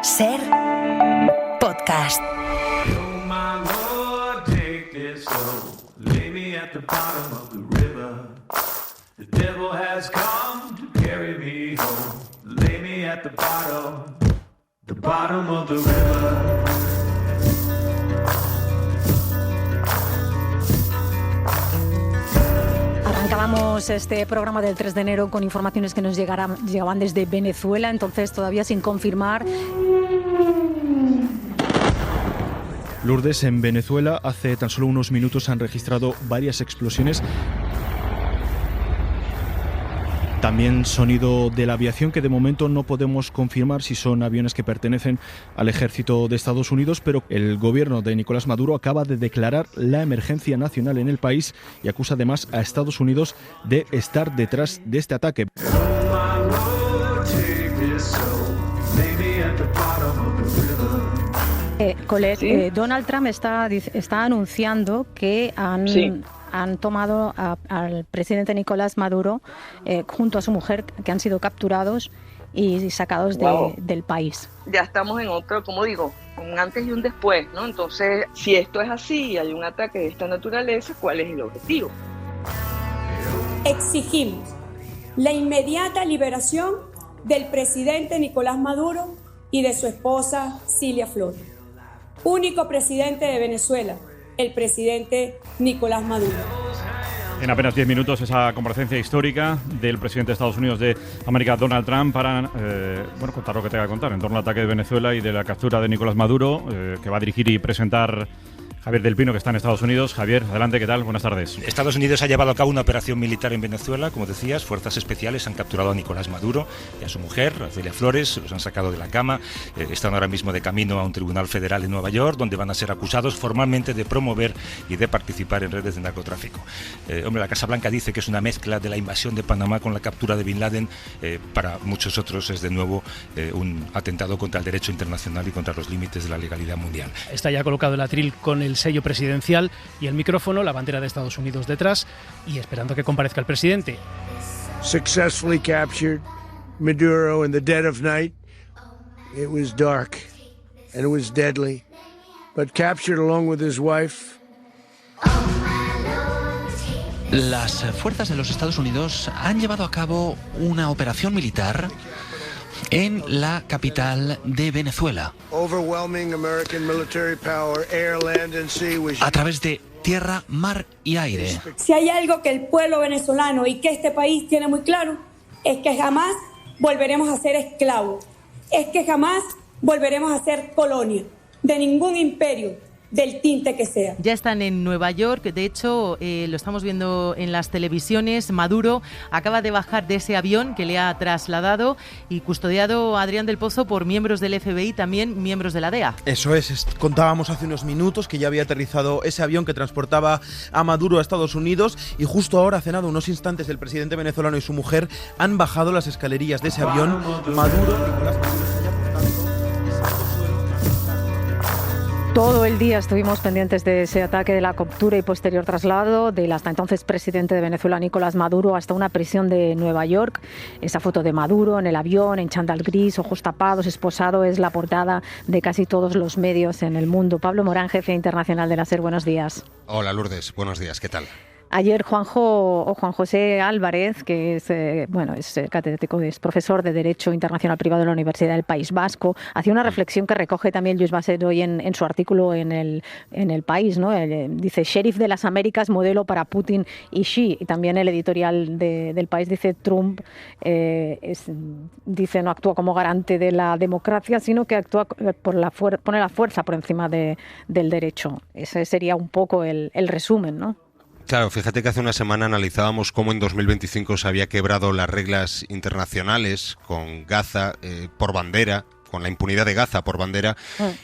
Ser podcast. Arrancábamos este programa del 3 de enero con informaciones que nos llegaban desde Venezuela, entonces todavía sin confirmar. Lourdes, en Venezuela hace tan solo unos minutos han registrado varias explosiones. También sonido de la aviación, que de momento no podemos confirmar si son aviones que pertenecen al ejército de Estados Unidos, pero el gobierno de Nicolás Maduro acaba de declarar la emergencia nacional en el país y acusa además a Estados Unidos de estar detrás de este ataque. Colette, Donald Trump está anunciando que han tomado al presidente Nicolás Maduro junto a su mujer, que han sido capturados y sacados del país. Ya estamos en otro, como digo, un antes y un después, ¿no? Entonces, si esto es así y hay un ataque de esta naturaleza, ¿cuál es el objetivo? Exigimos la inmediata liberación del presidente Nicolás Maduro y de su esposa Cilia Flores. Único presidente de Venezuela, el presidente Nicolás Maduro. En apenas 10 minutos esa comparecencia histórica del presidente de Estados Unidos de América, Donald Trump, para contar lo que tenga que contar en torno al ataque de Venezuela y de la captura de Nicolás Maduro, que va a dirigir y presentar Javier del Pino, que está en Estados Unidos. Javier, adelante, ¿qué tal? Buenas tardes. Estados Unidos ha llevado a cabo una operación militar en Venezuela. Como decías, fuerzas especiales han capturado a Nicolás Maduro y a su mujer, a Cilia Flores. Los han sacado de la cama. Están ahora mismo de camino a un tribunal federal en Nueva York, donde van a ser acusados formalmente de promover y de participar en redes de narcotráfico. La Casa Blanca dice que es una mezcla de la invasión de Panamá con la captura de Bin Laden. Para muchos otros es de nuevo un atentado contra el derecho internacional y contra los límites de la legalidad mundial. Está ya colocado el atril con el sello presidencial y el micrófono, la bandera de Estados Unidos detrás y esperando que comparezca el presidente. Successfully captured Maduro in the dead of night. It was dark and it was deadly, but captured along with his wife. Las fuerzas de los Estados Unidos han llevado a cabo una operación militar en la capital de Venezuela, a través de tierra, mar y aire. Si hay algo que el pueblo venezolano y que este país tiene muy claro, es que jamás volveremos a ser esclavos, es que jamás volveremos a ser colonia de ningún imperio, del tinte que sea. Ya están en Nueva York, de hecho lo estamos viendo en las televisiones. Maduro acaba de bajar de ese avión que le ha trasladado y custodiado a Adrián del Pozo por miembros del FBI, también miembros de la DEA. Eso es, contábamos hace unos minutos que ya había aterrizado ese avión que transportaba a Maduro a Estados Unidos y justo ahora, hace nada, unos instantes, el presidente venezolano y su mujer han bajado las escalerillas de ese avión. Maduro, Nicolás Maduro, Todo el día estuvimos pendientes de ese ataque, de la captura y posterior traslado del hasta entonces presidente de Venezuela, Nicolás Maduro, hasta una prisión de Nueva York. Esa foto de Maduro en el avión, en chándal gris, ojos tapados, esposado, es la portada de casi todos los medios en el mundo. Pablo Morán, jefe internacional de la SER, buenos días. Hola Lourdes, buenos días, ¿qué tal? Ayer Juan José Álvarez, que es catedrático, es profesor de Derecho Internacional Privado de la Universidad del País Vasco, hacía una reflexión que recoge también Lluís Bassett hoy en su artículo en el País, ¿no? Dice, sheriff de las Américas, modelo para Putin y Xi. Y también el editorial del País dice, Trump no actúa como garante de la democracia, sino que actúa pone la fuerza por encima del derecho. Ese sería un poco el resumen, ¿no? Claro, fíjate que hace una semana analizábamos cómo en 2025 se había quebrado las reglas internacionales con Gaza por bandera, con la impunidad de Gaza por bandera,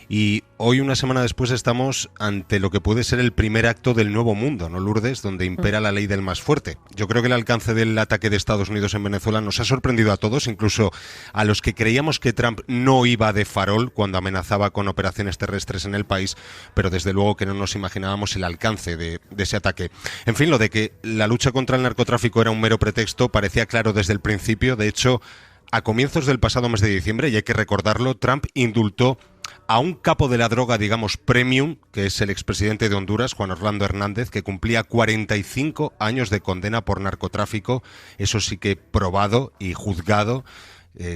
y hoy, una semana después, estamos ante lo que puede ser el primer acto del nuevo mundo, ¿no, Lourdes?, donde impera la ley del más fuerte. Yo creo que el alcance del ataque de Estados Unidos en Venezuela nos ha sorprendido a todos, incluso a los que creíamos que Trump no iba de farol cuando amenazaba con operaciones terrestres en el país, pero desde luego que no nos imaginábamos el alcance de ese ataque. En fin, lo de que la lucha contra el narcotráfico era un mero pretexto parecía claro desde el principio. De hecho, a comienzos del pasado mes de diciembre, y hay que recordarlo, Trump indultó a un capo de la droga, digamos, premium, que es el expresidente de Honduras, Juan Orlando Hernández, que cumplía 45 años de condena por narcotráfico, eso sí que probado y juzgado.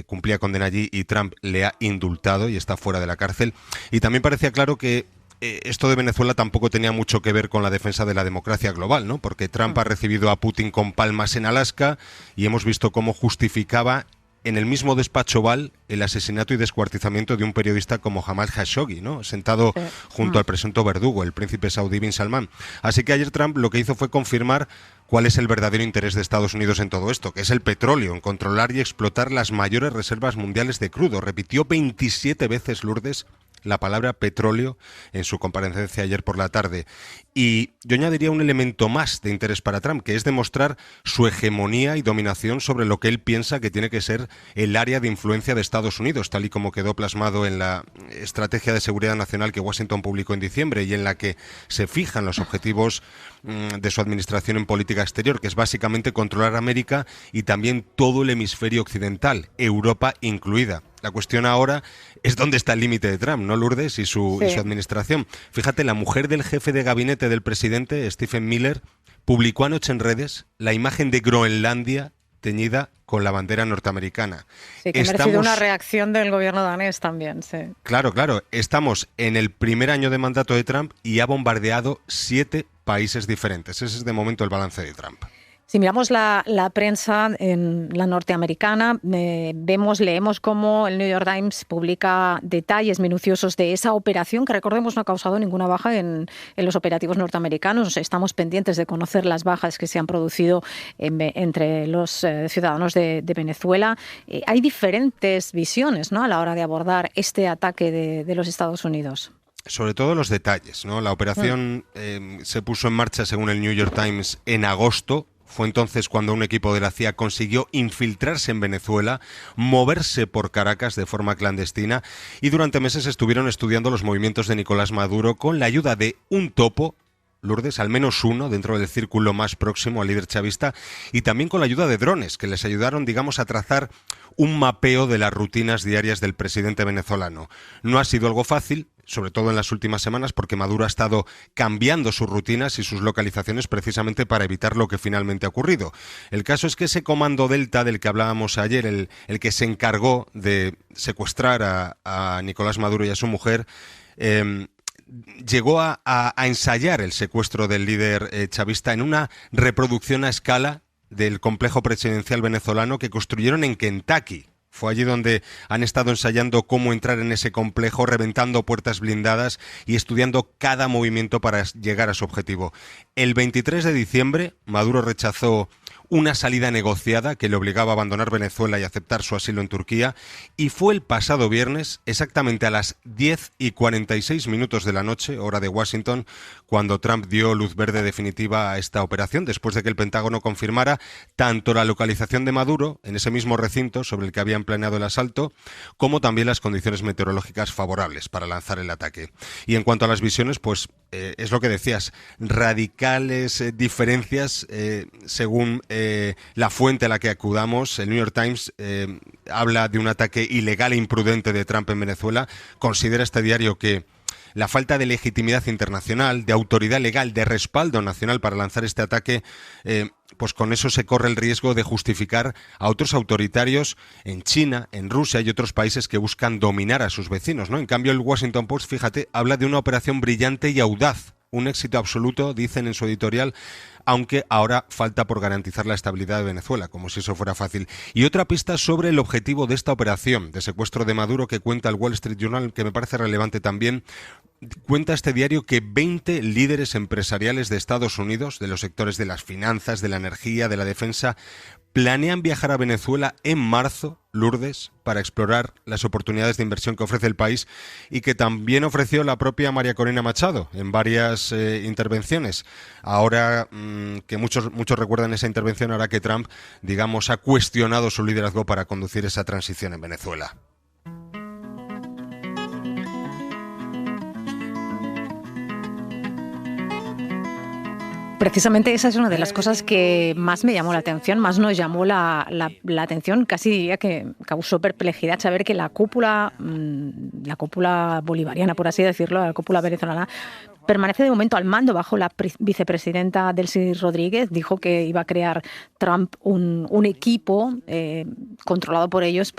Cumplía condena allí y Trump le ha indultado y está fuera de la cárcel. Y también parecía claro que esto de Venezuela tampoco tenía mucho que ver con la defensa de la democracia global, ¿no? Porque Trump ha recibido a Putin con palmas en Alaska y hemos visto cómo justificaba en el mismo despacho Oval el asesinato y descuartizamiento de un periodista como Jamal Khashoggi, ¿no? Sentado junto al presunto verdugo, el príncipe saudí bin Salman. Así que ayer Trump lo que hizo fue confirmar cuál es el verdadero interés de Estados Unidos en todo esto, que es el petróleo, en controlar y explotar las mayores reservas mundiales de crudo. Repitió 27 veces, Lourdes, la palabra petróleo en su comparecencia ayer por la tarde. Y yo añadiría un elemento más de interés para Trump, que es demostrar su hegemonía y dominación sobre lo que él piensa que tiene que ser el área de influencia de Estados Unidos, tal y como quedó plasmado en la Estrategia de Seguridad Nacional que Washington publicó en diciembre y en la que se fijan los objetivos de su administración en política exterior, que es básicamente controlar América y también todo el hemisferio occidental, Europa incluida. La cuestión ahora es dónde está el límite de Trump, ¿no, Lourdes? Y su administración. Fíjate, la mujer del jefe de gabinete del presidente, Stephen Miller, publicó anoche en redes la imagen de Groenlandia teñida con la bandera norteamericana. Sí, que ha merecido una reacción del gobierno danés también, sí. Claro. Estamos en el primer año de mandato de Trump y ha bombardeado 7 países diferentes. Ese es de momento el balance de Trump. Si miramos la prensa en la norteamericana, leemos cómo el New York Times publica detalles minuciosos de esa operación que, recordemos, no ha causado ninguna baja en los operativos norteamericanos. Estamos pendientes de conocer las bajas que se han producido entre los ciudadanos de Venezuela. Hay diferentes visiones, ¿no?, a la hora de abordar este ataque de los Estados Unidos. Sobre todo los detalles, ¿no? La operación se puso en marcha, según el New York Times, en agosto. Fue entonces cuando un equipo de la CIA consiguió infiltrarse en Venezuela, moverse por Caracas de forma clandestina y durante meses estuvieron estudiando los movimientos de Nicolás Maduro con la ayuda de un topo, Lourdes, al menos uno dentro del círculo más próximo al líder chavista, y también con la ayuda de drones que les ayudaron, digamos, a trazar un mapeo de las rutinas diarias del presidente venezolano. No ha sido algo fácil, sobre todo en las últimas semanas, porque Maduro ha estado cambiando sus rutinas y sus localizaciones precisamente para evitar lo que finalmente ha ocurrido. El caso es que ese comando Delta del que hablábamos ayer, el que se encargó de secuestrar a Nicolás Maduro y a su mujer, llegó a ensayar el secuestro del líder chavista en una reproducción a escala del complejo presidencial venezolano que construyeron en Kentucky. Fue allí donde han estado ensayando cómo entrar en ese complejo, reventando puertas blindadas y estudiando cada movimiento para llegar a su objetivo. El 23 de diciembre, Maduro rechazó una salida negociada que le obligaba a abandonar Venezuela y aceptar su asilo en Turquía, y fue el pasado viernes, exactamente a las 10:46 de la noche, hora de Washington, cuando Trump dio luz verde definitiva a esta operación, después de que el Pentágono confirmara tanto la localización de Maduro en ese mismo recinto sobre el que habían planeado el asalto, como también las condiciones meteorológicas favorables para lanzar el ataque. Y en cuanto a las visiones, pues es lo que decías, radicales diferencias según la fuente a la que acudamos. El New York Times habla de un ataque ilegal e imprudente de Trump en Venezuela. Considera este diario que la falta de legitimidad internacional, de autoridad legal, de respaldo nacional para lanzar este ataque, pues con eso se corre el riesgo de justificar a otros autoritarios en China, en Rusia y otros países que buscan dominar a sus vecinos, ¿no? En cambio, el Washington Post, fíjate, habla de una operación brillante y audaz. Un éxito absoluto, dicen en su editorial, aunque ahora falta por garantizar la estabilidad de Venezuela, como si eso fuera fácil. Y otra pista sobre el objetivo de esta operación de secuestro de Maduro que cuenta el Wall Street Journal, que me parece relevante también. Cuenta este diario que 20 líderes empresariales de Estados Unidos, de los sectores de las finanzas, de la energía, de la defensa, planean viajar a Venezuela en marzo, Lourdes, para explorar las oportunidades de inversión que ofrece el país y que también ofreció la propia María Corina Machado en varias intervenciones. Ahora que muchos recuerdan esa intervención, ahora que Trump, digamos, ha cuestionado su liderazgo para conducir esa transición en Venezuela. Precisamente esa es una de las cosas que más me llamó la atención, más nos llamó la atención, casi diría que causó perplejidad saber que la cúpula bolivariana, por así decirlo, la cúpula venezolana, permanece de momento al mando bajo la vicepresidenta Delcy Rodríguez. Dijo que iba a crear Trump un equipo controlado por ellos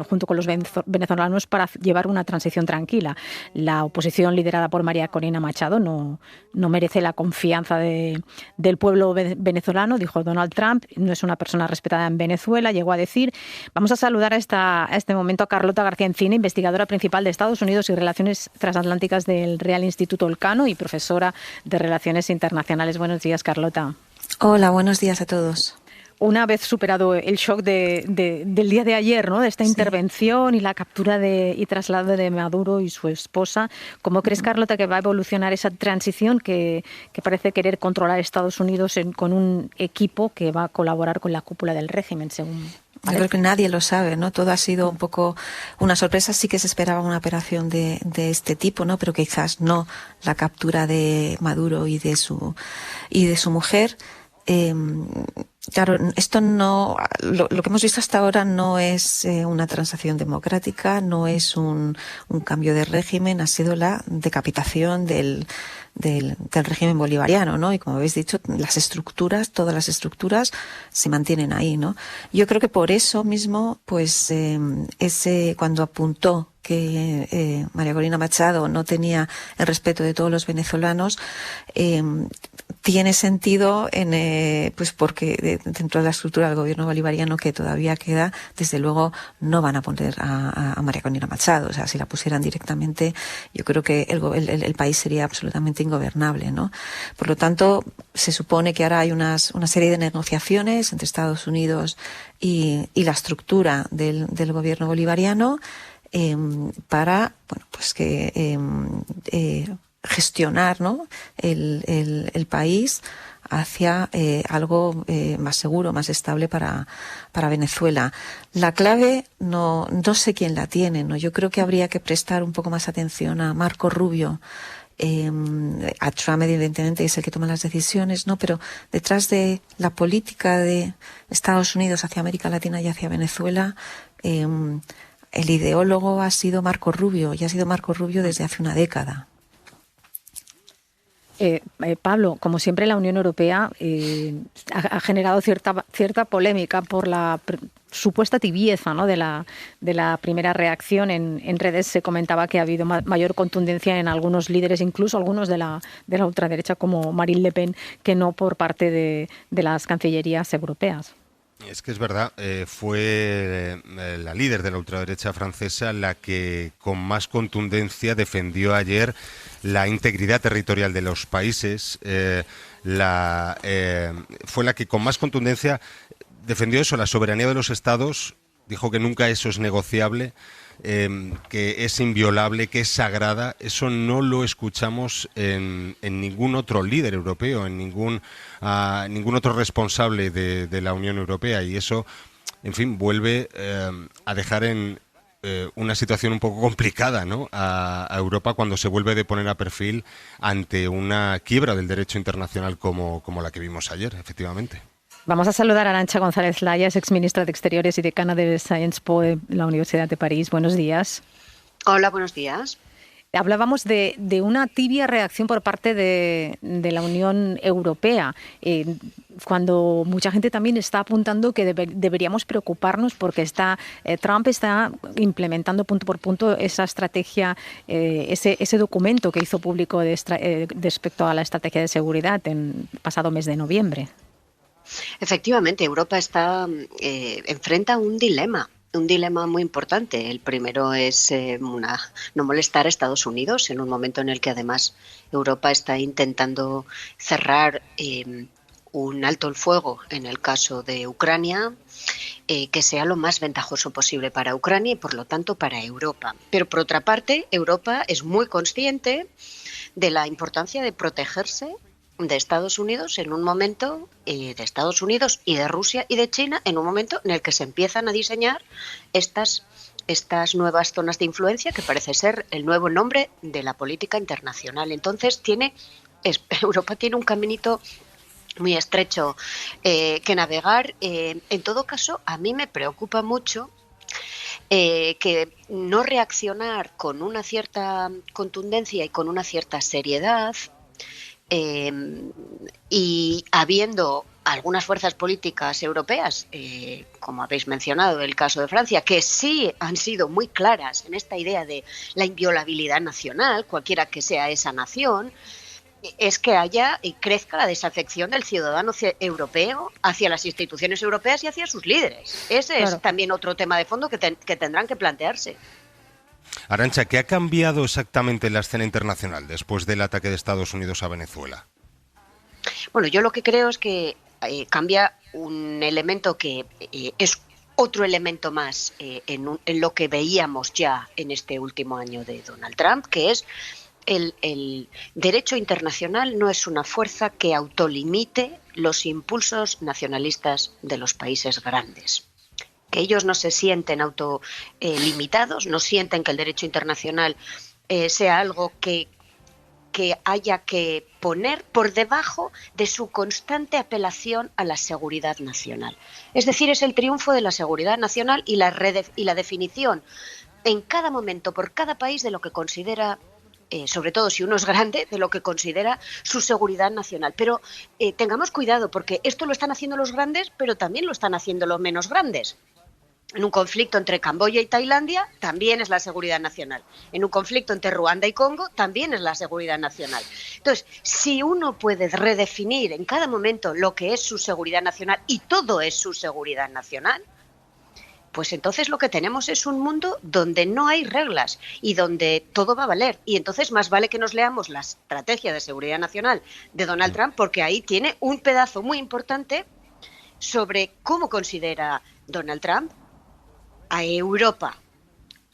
junto con los venezolanos para llevar una transición tranquila. La oposición liderada por María Corina Machado no merece la confianza del pueblo venezolano, dijo Donald Trump. No es una persona respetada en Venezuela, llegó a decir. Vamos a saludar a este momento a Carlota García Encina, investigadora principal de Estados Unidos y Relaciones Transatlánticas del Real Instituto Elcano y profesora de Relaciones Internacionales. Buenos días, Carlota. Hola, buenos días a todos. Una vez superado el shock del día de ayer, ¿no?, de esta intervención y la captura y traslado de Maduro y su esposa, ¿cómo crees, Carlota, que va a evolucionar esa transición que parece querer controlar Estados Unidos con un equipo que va a colaborar con la cúpula del régimen, según... Yo creo que nadie lo sabe, ¿no? Todo ha sido un poco una sorpresa. Sí que se esperaba una operación de este tipo, ¿no? Pero quizás no la captura de Maduro y de su mujer. Claro, esto no, lo que hemos visto hasta ahora no es una transición democrática, no es un cambio de régimen, ha sido la decapitación del régimen bolivariano, ¿no? Y como habéis dicho, todas las estructuras se mantienen ahí, ¿no? Yo creo que por eso mismo, pues, cuando apuntó que María Corina Machado no tenía el respeto de todos los venezolanos, tiene sentido pues porque dentro de la estructura del gobierno bolivariano que todavía queda, desde luego no van a poner a María Corina Machado. O sea, si la pusieran directamente, yo creo que el país sería absolutamente ingobernable, ¿no? Por lo tanto, se supone que ahora hay una serie de negociaciones entre Estados Unidos y la estructura del gobierno bolivariano para, bueno, pues que gestionar, ¿no?, el país hacia algo más seguro, más estable para Venezuela. La clave no sé quién la tiene, ¿no? Yo creo que habría que prestar un poco más atención a Marco Rubio. A Trump, evidentemente, es el que toma las decisiones, ¿no? Pero detrás de la política de Estados Unidos hacia América Latina y hacia Venezuela, el ideólogo ha sido Marco Rubio, y ha sido Marco Rubio desde hace una década. Pablo, como siempre, la Unión Europea ha generado cierta polémica por la supuesta tibieza, ¿no?, de la primera reacción. En redes se comentaba que ha habido mayor contundencia en algunos líderes, incluso algunos de la ultraderecha como Marine Le Pen, que no por parte de las cancillerías europeas. Es que es verdad, fue la líder de la ultraderecha francesa la que con más contundencia defendió ayer la integridad territorial de los países, fue la que con más contundencia defendió eso, la soberanía de los estados, dijo que nunca eso es negociable, que es inviolable, que es sagrada. Eso no lo escuchamos en ningún otro líder europeo, en ningún otro responsable de la Unión Europea, y eso, en fin, vuelve a dejar en una situación un poco complicada, ¿no?, a Europa cuando se vuelve de poner a perfil ante una quiebra del derecho internacional como la que vimos ayer, efectivamente. Vamos a saludar a Arantxa González Layas, exministra de Exteriores y decana de Sciences Po de la Universidad de París. Buenos días. Hola, buenos días. Hablábamos de una tibia reacción por parte de la Unión Europea, cuando mucha gente también está apuntando que deberíamos preocuparnos porque Trump está implementando punto por punto esa estrategia, ese documento que hizo público respecto a la estrategia de seguridad en pasado mes de noviembre. Efectivamente, Europa enfrenta un dilema muy importante. El primero es no molestar a Estados Unidos en un momento en el que además Europa está intentando cerrar un alto el fuego en el caso de Ucrania, que sea lo más ventajoso posible para Ucrania y por lo tanto para Europa. Pero por otra parte, Europa es muy consciente de la importancia de protegerse de Estados Unidos en un momento, de Estados Unidos y de Rusia y de China, en un momento en el que se empiezan a diseñar estas nuevas zonas de influencia, que parece ser el nuevo nombre de la política internacional. Entonces tiene Europa tiene un caminito muy estrecho que navegar. En todo caso, a mí me preocupa mucho que no reaccionar con una cierta contundencia y con una cierta seriedad, y habiendo algunas fuerzas políticas europeas, como habéis mencionado el caso de Francia, que sí han sido muy claras en esta idea de la inviolabilidad nacional, cualquiera que sea esa nación, es que haya y crezca la desafección del ciudadano europeo hacia las instituciones europeas y hacia sus líderes. Ese es también otro tema de fondo que tendrán que plantearse. Arantxa, ¿qué ha cambiado exactamente en la escena internacional después del ataque de Estados Unidos a Venezuela? Bueno, yo lo que creo es que cambia un elemento que es otro elemento más en lo que veíamos ya en este último año de Donald Trump, que es el derecho internacional no es una fuerza que autolimite los impulsos nacionalistas de los países grandes. Que ellos no se sienten autolimitados, no sienten que el derecho internacional sea algo que haya que poner por debajo de su constante apelación a la seguridad nacional. Es decir, es el triunfo de la seguridad nacional y la definición en cada momento por cada país de lo que considera, sobre todo si uno es grande, de lo que considera su seguridad nacional. Pero tengamos cuidado, porque esto lo están haciendo los grandes, pero también lo están haciendo los menos grandes. En un conflicto entre Camboya y Tailandia también es la seguridad nacional. En un conflicto entre Ruanda y Congo también es la seguridad nacional. Entonces, si uno puede redefinir en cada momento lo que es su seguridad nacional y todo es su seguridad nacional, pues entonces lo que tenemos es un mundo donde no hay reglas y donde todo va a valer. Y entonces más vale que nos leamos la estrategia de seguridad nacional de Donald Trump, porque ahí tiene un pedazo muy importante sobre cómo considera Donald Trump a Europa.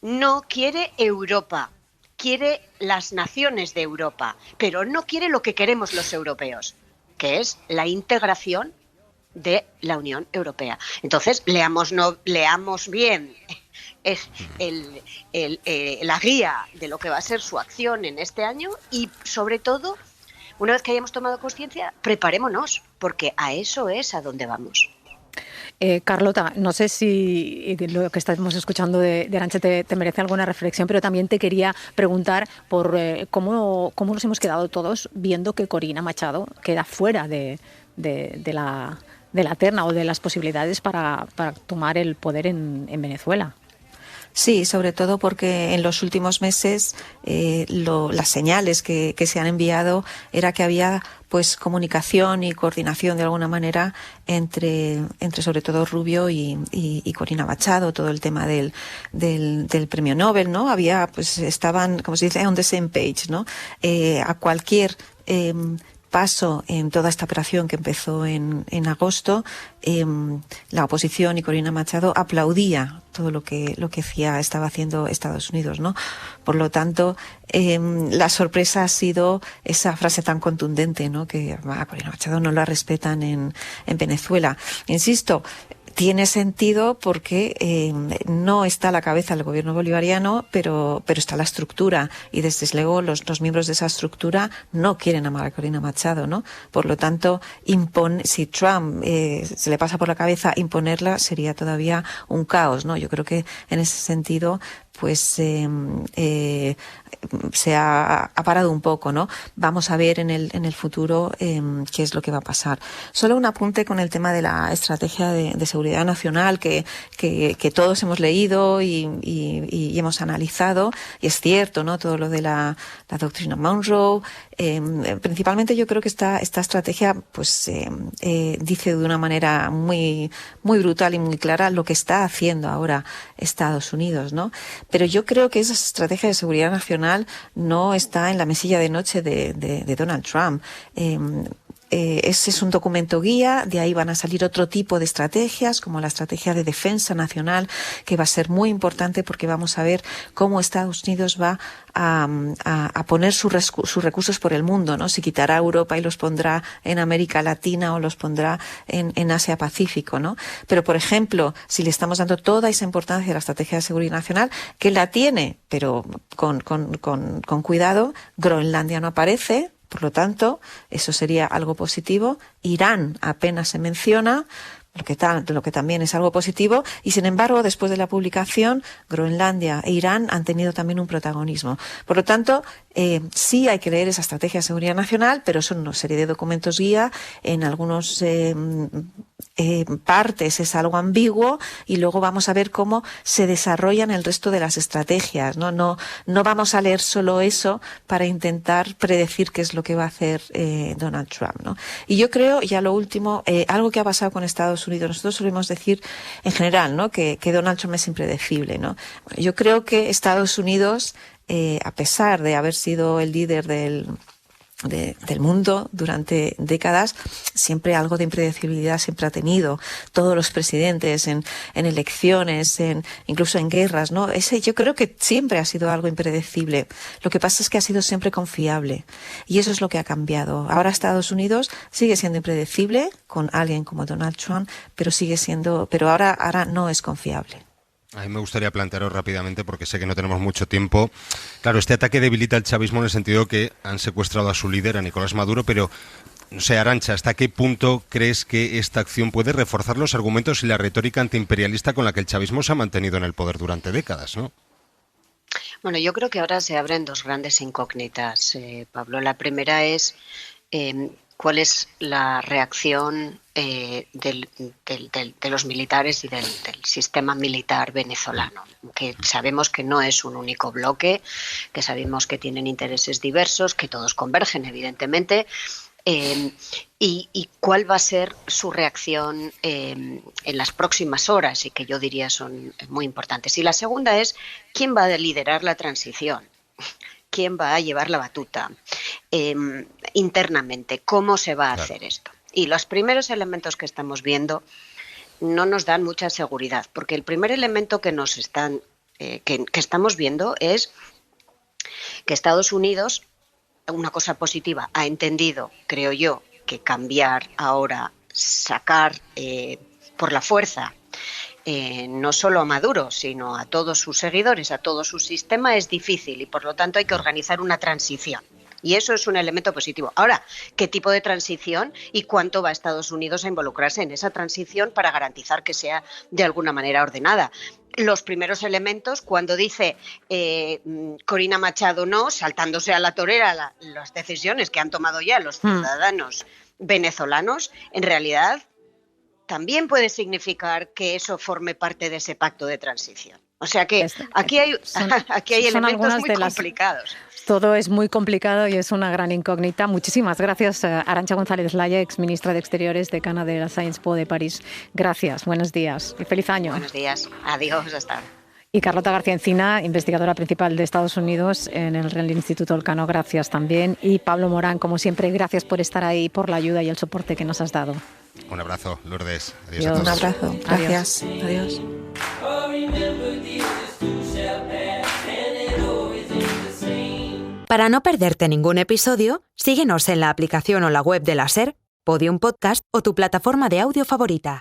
No quiere Europa, quiere las naciones de Europa, pero no quiere lo que queremos los europeos, que es la integración de la Unión Europea. Entonces, leamos bien la guía de lo que va a ser su acción en este año y, sobre todo, una vez que hayamos tomado conciencia, preparémonos, porque a eso es a donde vamos. Carlota, no sé si lo que estamos escuchando de Arantxa te merece alguna reflexión, pero también te quería preguntar por cómo nos hemos quedado todos viendo que Corina Machado queda fuera de la terna o de las posibilidades para tomar el poder en Venezuela. Sí, sobre todo porque en los últimos meses las señales que se han enviado era que había pues comunicación y coordinación de alguna manera entre sobre todo Rubio y Corina Machado, todo el tema del premio Nobel, ¿no? Estaban, como se dice, on the same page, ¿no? A cualquier paso en toda esta operación que empezó en agosto, la oposición y Corina Machado aplaudía todo lo que estaba haciendo Estados Unidos, ¿no? Por lo tanto, la sorpresa ha sido esa frase tan contundente, ¿no? Que a Corina Machado no la respetan en Venezuela. Insisto, tiene sentido porque no está la cabeza del gobierno bolivariano, pero está la estructura, y desde luego los miembros de esa estructura no quieren amar a Corina Machado, ¿no? Por lo tanto, si Trump se le pasa por la cabeza imponerla, sería todavía un caos, ¿no? Yo creo que en ese sentido pues se ha parado un poco, ¿no? Vamos a ver en el futuro qué es lo que va a pasar. Solo un apunte con el tema de la estrategia de seguridad nacional que todos hemos leído y hemos analizado, y es cierto, ¿no? Todo lo de la doctrina Monroe. Principalmente yo creo que esta estrategia pues dice de una manera muy, muy brutal y muy clara lo que está haciendo ahora Estados Unidos, ¿no? Pero yo creo que esa estrategia de seguridad nacional no está en la mesilla de noche de Donald Trump. Ese es un documento guía, de ahí van a salir otro tipo de estrategias, como la estrategia de defensa nacional, que va a ser muy importante porque vamos a ver cómo Estados Unidos va a poner sus recursos por el mundo, ¿no? Si quitará a Europa y los pondrá en América Latina o los pondrá en Asia Pacífico, ¿no? Pero, por ejemplo, si le estamos dando toda esa importancia a la estrategia de seguridad nacional, que la tiene, pero con cuidado, Groenlandia no aparece, Por lo tanto, eso sería algo positivo. Irán apenas se menciona, lo que también es algo positivo, y sin embargo, después de la publicación, Groenlandia e Irán han tenido también un protagonismo. Por lo tanto, sí hay que leer esa estrategia de seguridad nacional, pero son una serie de documentos guía. En algunos partes es algo ambiguo, y luego vamos a ver cómo se desarrollan el resto de las estrategias. No vamos a leer solo eso para intentar predecir qué es lo que va a hacer Donald Trump, ¿no? Y yo creo, ya lo último, algo que ha pasado con Estados Unidos. Nosotros solemos decir en general, ¿no?, que Donald Trump es impredecible, ¿no? Yo creo que Estados Unidos, a pesar de haber sido el líder del mundo durante décadas, siempre algo de impredecibilidad siempre ha tenido. Todos los presidentes en elecciones, incluso en guerras, ¿no? Yo creo que siempre ha sido algo impredecible. Lo que pasa es que ha sido siempre confiable, y eso es lo que ha cambiado. Ahora Estados Unidos sigue siendo impredecible con alguien como Donald Trump, pero ahora no es confiable. A mí me gustaría plantearos rápidamente, porque sé que no tenemos mucho tiempo. Claro, este ataque debilita el chavismo en el sentido que han secuestrado a su líder, a Nicolás Maduro, pero, no sé, Arantxa, ¿hasta qué punto crees que esta acción puede reforzar los argumentos y la retórica antiimperialista con la que el chavismo se ha mantenido en el poder durante décadas, ¿no? Bueno, yo creo que ahora se abren dos grandes incógnitas, Pablo. La primera es cuál es la reacción de los militares y del sistema militar venezolano, que sabemos que no es un único bloque, que sabemos que tienen intereses diversos, que todos convergen, evidentemente, y cuál va a ser su reacción en las próximas horas, y que yo diría son muy importantes. Y la segunda es quién va a liderar la transición. ¿Quién va a llevar la batuta internamente? ¿Cómo se va a hacer esto? Y los primeros elementos que estamos viendo no nos dan mucha seguridad, porque el primer elemento que que estamos viendo es que Estados Unidos, una cosa positiva, ha entendido, creo yo, que cambiar ahora, sacar por la fuerza no solo a Maduro, sino a todos sus seguidores, a todo su sistema, es difícil, y por lo tanto hay que organizar una transición. Y eso es un elemento positivo. Ahora, ¿qué tipo de transición y cuánto va Estados Unidos a involucrarse en esa transición para garantizar que sea de alguna manera ordenada? Los primeros elementos, cuando dice Corina Machado no, saltándose a la torera las decisiones que han tomado ya los ciudadanos venezolanos, en realidad también puede significar que eso forme parte de ese pacto de transición. O sea que aquí hay elementos muy complicados. Todo es muy complicado y es una gran incógnita. Muchísimas gracias, Arantxa González Laya, exministra de Exteriores, decana de la Sciences Po de París. Gracias, buenos días y feliz año. Buenos días, adiós, hasta ahora. Y Carlota García Encina, investigadora principal de Estados Unidos en el Instituto Elcano, gracias también. Y Pablo Morán, como siempre, gracias por estar ahí, por la ayuda y el soporte que nos has dado. Un abrazo, Lourdes. Adiós a todos. Un abrazo, gracias. Adiós. Para no perderte ningún episodio, síguenos en la aplicación o la web de la SER, Podium Podcast o tu plataforma de audio favorita.